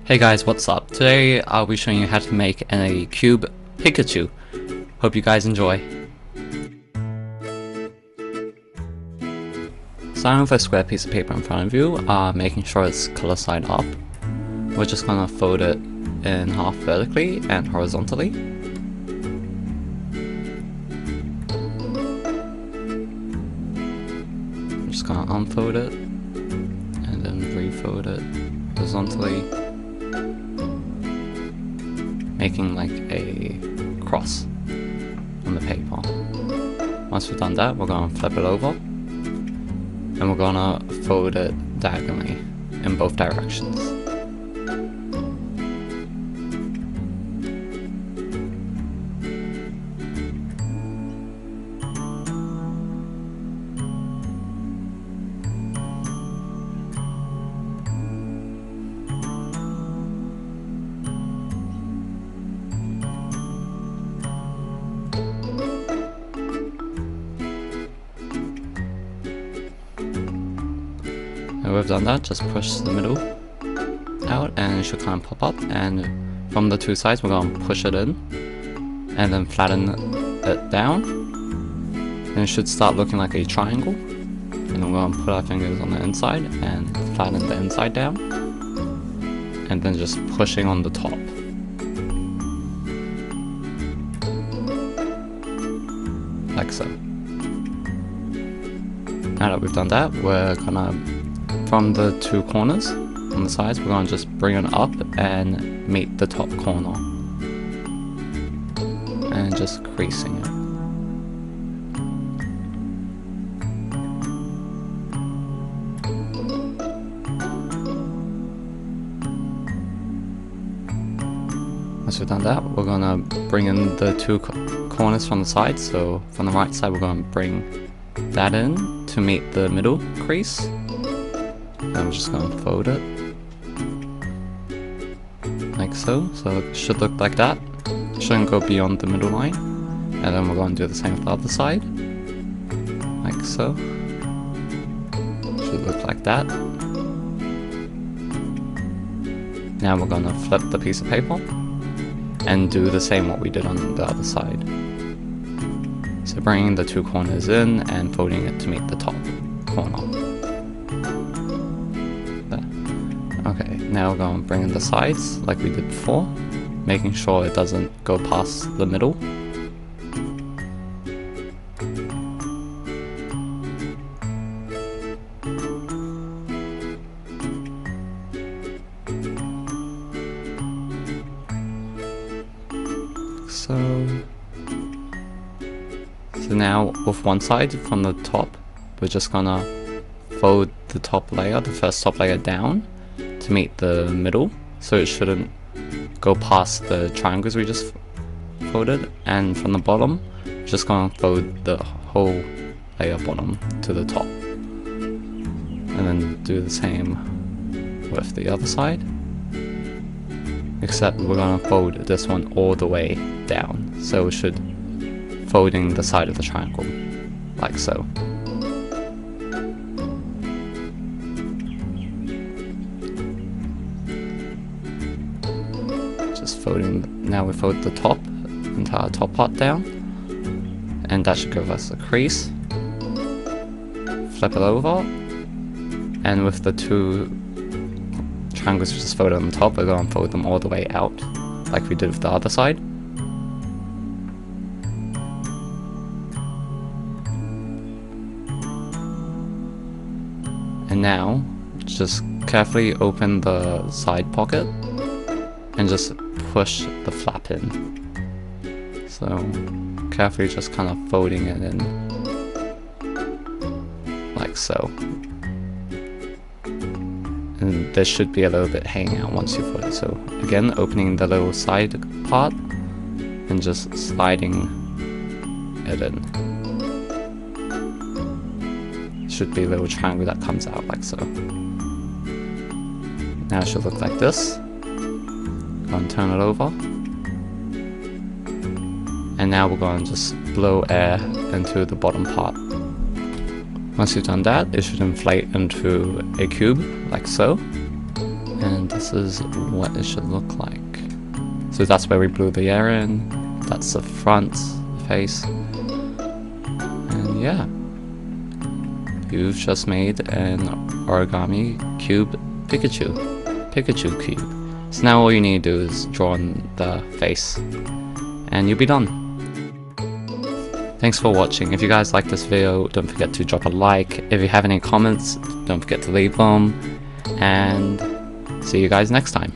Hey guys, what's up? Today I'll be showing you how to make a cube Pikachu. Hope you guys enjoy. Starting with a square piece of paper in front of you, making sure it's color side up. We're just gonna fold it in half vertically and horizontally. I'm just gonna unfold it and then refold it horizontally, making like a cross on the paper. Once we've done that, we're going to flip it over and we're going to fold it diagonally in both directions. And we've done that, just push the middle out and it should kind of pop up, and from the two sides we're going to push it in and then flatten it down, and it should start looking like a triangle. And then we're going to put our fingers on the inside and flatten the inside down, and then just pushing on the top. Like so. Now that we've done that, we're gonna, from the two corners on the sides, we're gonna just bring it up and meet the top corner. And just creasing it. Once we've done that, we're gonna bring in the two corners from the side. So from the right side, we're gonna bring that in to meet the middle crease. And I'm just gonna fold it like so. So it should look like that. It shouldn't go beyond the middle line. And then we're gonna do the same with the other side, like so. Should look like that. Now we're gonna flip the piece of paper and do the same what we did on the other side. So bringing the two corners in and folding it to meet the top corner. There. Okay, now we're going to bring in the sides like we did before, making sure it doesn't go past the middle. So now with one side from the top, we're just gonna fold the top layer, the first top layer down to meet the middle, so it shouldn't go past the triangles we just folded. And from the bottom, we're just gonna fold the whole layer bottom to the top. And then do the same with the other side, except we're gonna fold this one all the way down, so it should folding the side of the triangle, like so. Just folding, now we fold the top, entire top part down, and that should give us a crease. Flip it over, and with the two triangles we just folded on the top, we're going to fold them all the way out, like we did with the other side. And now, just carefully open the side pocket and just push the flap in. So, carefully just kind of folding it in, like so. And there should be a little bit hanging out once you fold it. So, again, opening the little side part and just sliding it in. Should be a little triangle that comes out like so. Now it should look like this. Go and turn it over. And now we're going to just blow air into the bottom part. Once you've done that, it should inflate into a cube, like so. And this is what it should look like. So that's where we blew the air in, that's the front face, and yeah. You've just made an origami cube Pikachu cube. So now all you need to do is draw on the face, and you'll be done. Thanks for watching. If you guys like this video, don't forget to drop a like. If you have any comments, don't forget to leave them, and see you guys next time.